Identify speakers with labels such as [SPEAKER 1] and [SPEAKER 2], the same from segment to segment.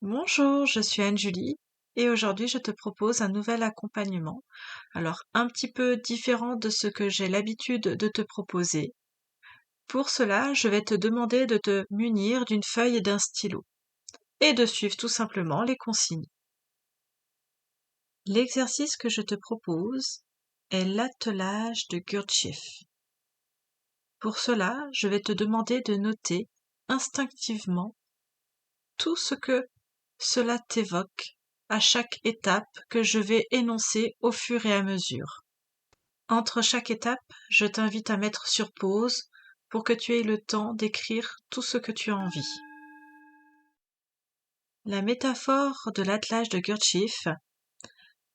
[SPEAKER 1] Bonjour, je suis Anne-Julie et aujourd'hui je te propose un nouvel accompagnement. Alors un petit peu différent de ce que j'ai l'habitude de te proposer. Pour cela, je vais te demander de te munir d'une feuille et d'un stylo et de suivre tout simplement les consignes. L'exercice que je te propose est l'attelage de Gurdjieff. Pour cela, je vais te demander de noter instinctivement tout ce que cela t'évoque à chaque étape que je vais énoncer au fur et à mesure. Entre chaque étape, je t'invite à mettre sur pause pour que tu aies le temps d'écrire tout ce que tu as envie. La métaphore de l'attelage de Gurdjieff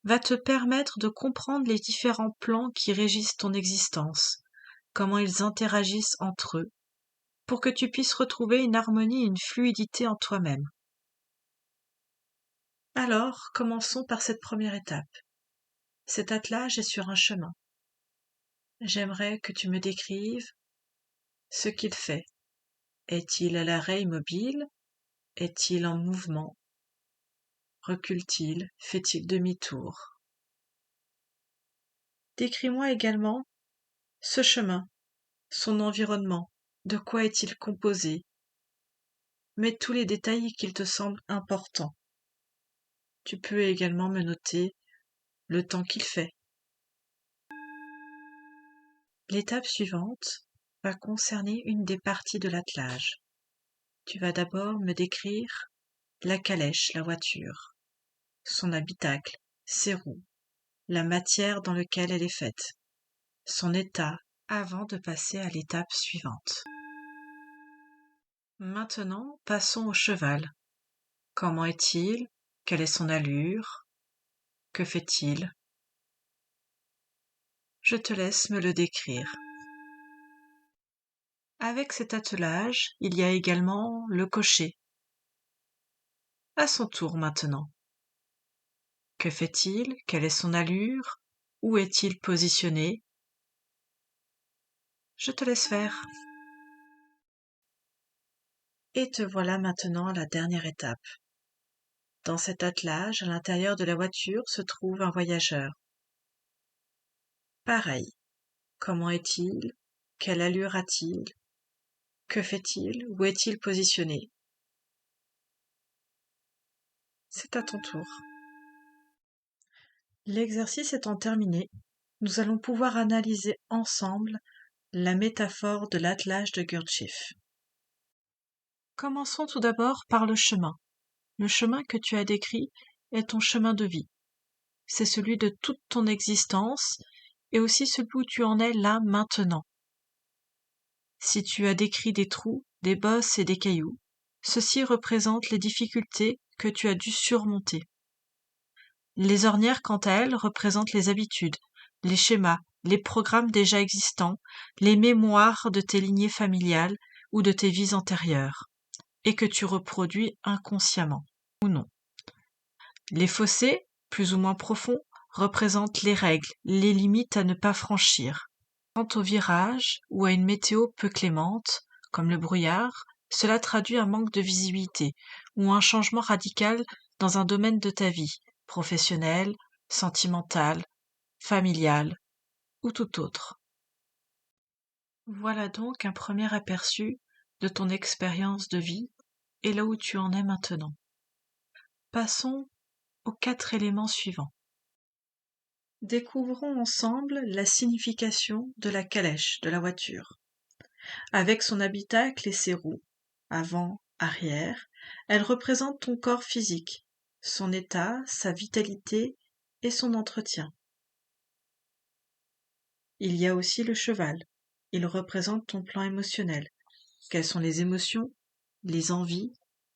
[SPEAKER 1] va te permettre de comprendre les différents plans qui régissent ton existence, comment ils interagissent entre eux, pour que tu puisses retrouver une harmonie et une fluidité en toi-même. Alors, commençons par cette première étape. Cet attelage est sur un chemin. J'aimerais que tu me décrives ce qu'il fait. Est-il à l'arrêt immobile? Est-il en mouvement? Recule-t-il? Fait-il demi-tour? Décris-moi également ce chemin, son environnement. De quoi est-il composé? Mets tous les détails qu'il te semble importants. Tu peux également me noter le temps qu'il fait. L'étape suivante va concerner une des parties de l'attelage. Tu vas d'abord me décrire la calèche, la voiture, son habitacle, ses roues, la matière dans laquelle elle est faite, son état, avant de passer à l'étape suivante. Maintenant, passons au cheval. Comment est-il? Quelle est son allure? Que fait-il? Je te laisse me le décrire. Avec cet attelage, il y a également le cocher. À son tour maintenant. Que fait-il? Quelle est son allure? Où est-il positionné? Je te laisse faire. Et te voilà maintenant à la dernière étape. Dans cet attelage, à l'intérieur de la voiture, se trouve un voyageur. Pareil. Comment est-il? Quelle allure a-t-il? Que fait-il? Où est-il positionné? C'est à ton tour. L'exercice étant terminé, nous allons pouvoir analyser ensemble la métaphore de l'attelage de Gurdjieff. Commençons tout d'abord par le chemin. Le chemin que tu as décrit est ton chemin de vie. C'est celui de toute ton existence et aussi celui où tu en es là maintenant. Si tu as décrit des trous, des bosses et des cailloux, ceci représente les difficultés que tu as dû surmonter. Les ornières, quant à elles, représentent les habitudes, les schémas, les programmes déjà existants, les mémoires de tes lignées familiales ou de tes vies antérieures, et que tu reproduis inconsciemment, ou non. Les fossés, plus ou moins profonds, représentent les règles, les limites à ne pas franchir. Quant au virage ou à une météo peu clémente, comme le brouillard, cela traduit un manque de visibilité ou un changement radical dans un domaine de ta vie, professionnel, sentimental, familial ou tout autre. Voilà donc un premier aperçu de ton expérience de vie et là où tu en es maintenant. Passons aux 4 éléments suivants. Découvrons ensemble la signification de la calèche, de la voiture. Avec son habitacle et ses roues, avant, arrière, elle représente ton corps physique, son état, sa vitalité et son entretien. Il y a aussi le cheval. Il représente ton plan émotionnel. Quelles sont les émotions, les envies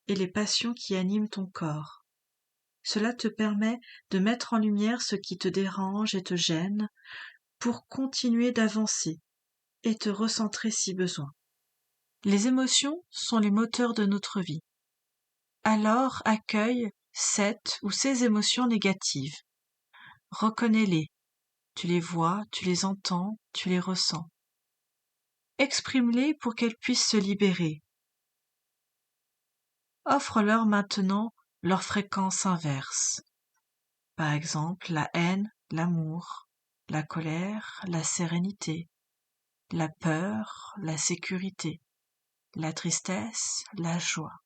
[SPEAKER 1] et les passions qui animent ton corps? Cela te permet de mettre en lumière ce qui te dérange et te gêne pour continuer d'avancer et te recentrer si besoin. Les émotions sont les moteurs de notre vie. Alors accueille cette ou ces émotions négatives. Reconnais-les. Tu les vois, tu les entends, tu les ressens. Exprime-les pour qu'elles puissent se libérer. Offre-leur maintenant leur fréquence inverse. Par exemple, la haine, l'amour, la colère, la sérénité, la peur, la sécurité, la tristesse, la joie.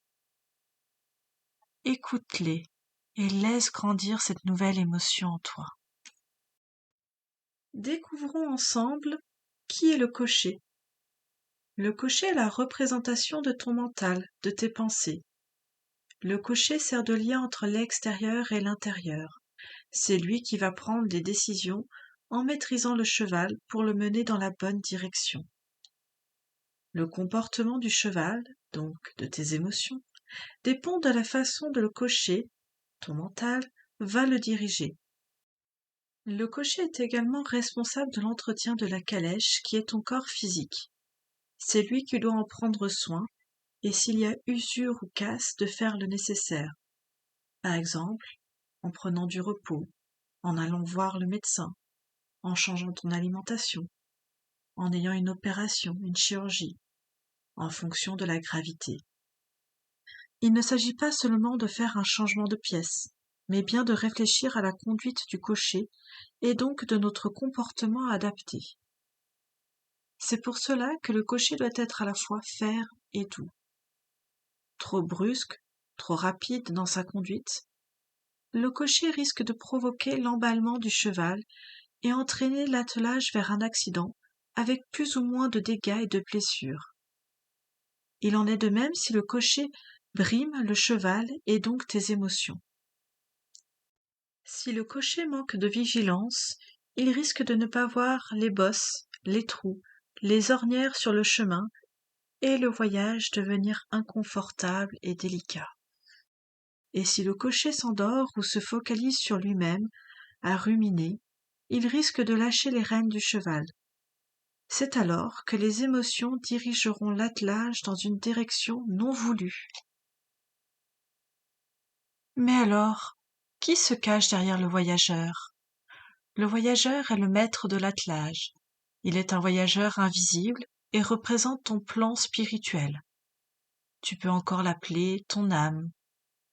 [SPEAKER 1] Écoute-les et laisse grandir cette nouvelle émotion en toi. Découvrons ensemble qui est le cocher. Le cocher est la représentation de ton mental, de tes pensées. Le cocher sert de lien entre l'extérieur et l'intérieur. C'est lui qui va prendre des décisions en maîtrisant le cheval pour le mener dans la bonne direction. Le comportement du cheval, donc de tes émotions, dépend de la façon dont le cocher, ton mental, va le diriger. Le cocher est également responsable de l'entretien de la calèche qui est ton corps physique. C'est lui qui doit en prendre soin et s'il y a usure ou casse de faire le nécessaire. Par exemple, en prenant du repos, en allant voir le médecin, en changeant ton alimentation, en ayant une opération, une chirurgie, en fonction de la gravité. Il ne s'agit pas seulement de faire un changement de pièce, mais bien de réfléchir à la conduite du cocher et donc de notre comportement adapté. C'est pour cela que le cocher doit être à la fois ferme et doux. Trop brusque, trop rapide dans sa conduite, le cocher risque de provoquer l'emballement du cheval et entraîner l'attelage vers un accident avec plus ou moins de dégâts et de blessures. Il en est de même si le cocher brime le cheval et donc tes émotions. Si le cocher manque de vigilance, il risque de ne pas voir les bosses, les trous, les ornières sur le chemin et le voyage devenir inconfortable et délicat. Et si le cocher s'endort ou se focalise sur lui-même, à ruminer, il risque de lâcher les rênes du cheval. C'est alors que les émotions dirigeront l'attelage dans une direction non voulue. Mais alors, qui se cache derrière le voyageur? Le voyageur est le maître de l'attelage. Il est un voyageur invisible et représente ton plan spirituel. Tu peux encore l'appeler ton âme,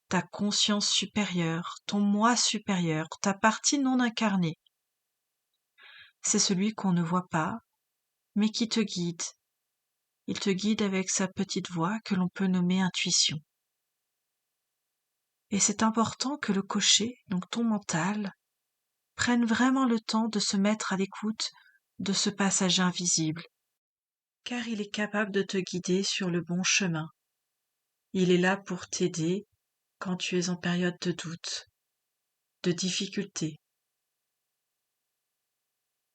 [SPEAKER 1] ta conscience supérieure, ton moi supérieur, ta partie non incarnée. C'est celui qu'on ne voit pas, mais qui te guide. Il te guide avec sa petite voix que l'on peut nommer intuition. Et c'est important que le cocher, donc ton mental, prenne vraiment le temps de se mettre à l'écoute de ce passager invisible, car il est capable de te guider sur le bon chemin. Il est là pour t'aider quand tu es en période de doute, de difficulté.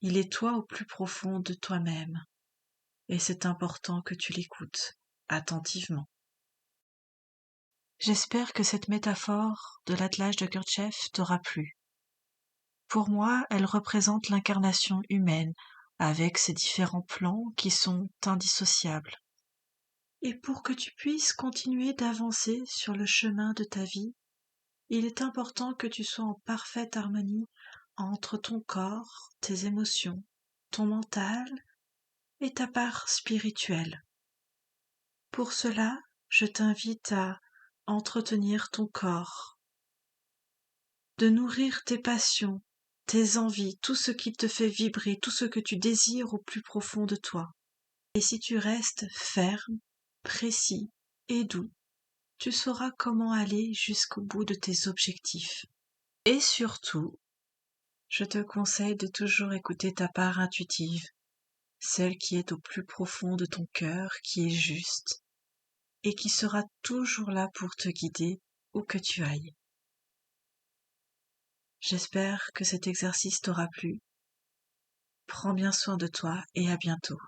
[SPEAKER 1] Il est toi au plus profond de toi-même, et c'est important que tu l'écoutes attentivement. J'espère que cette métaphore de l'attelage de Gurdjieff t'aura plu. Pour moi, elle représente l'incarnation humaine, avec ses différents plans qui sont indissociables. Et pour que tu puisses continuer d'avancer sur le chemin de ta vie, il est important que tu sois en parfaite harmonie entre ton corps, tes émotions, ton mental et ta part spirituelle. Pour cela, je t'invite à entretenir ton corps, de nourrir tes passions, tes envies, tout ce qui te fait vibrer, tout ce que tu désires au plus profond de toi. Et si tu restes ferme, précis et doux, tu sauras comment aller jusqu'au bout de tes objectifs. Et surtout, je te conseille de toujours écouter ta part intuitive, celle qui est au plus profond de ton cœur, qui est juste, et qui sera toujours là pour te guider où que tu ailles. J'espère que cet exercice t'aura plu. Prends bien soin de toi et à bientôt.